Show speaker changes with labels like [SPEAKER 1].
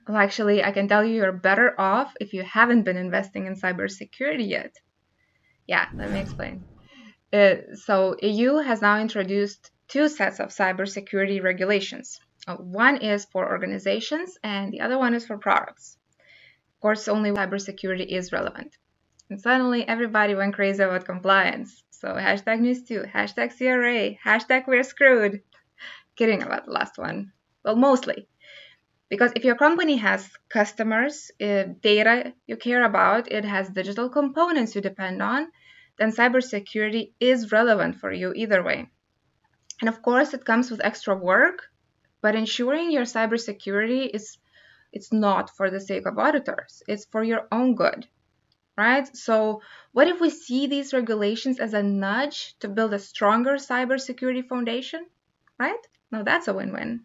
[SPEAKER 1] Well, actually, I can tell you you're better off if you haven't been investing in cybersecurity yet. Yeah, let me explain. So EU has now introduced two sets of cybersecurity regulations. One is for organizations and the other one is for products. Of course, only cybersecurity is relevant. And suddenly everybody went crazy about compliance. So hashtag news2, hashtag CRA, hashtag we're screwed. Kidding about the last one. Well, mostly. Because if your company has customers, data you care about, it has digital components you depend on, then cybersecurity is relevant for you either way. And of course, it comes with extra work, but ensuring your cybersecurity is it's not for the sake of auditors. It's for your own good, right? So what if we see these regulations as a nudge to build a stronger cybersecurity foundation, right? Now that's a win-win.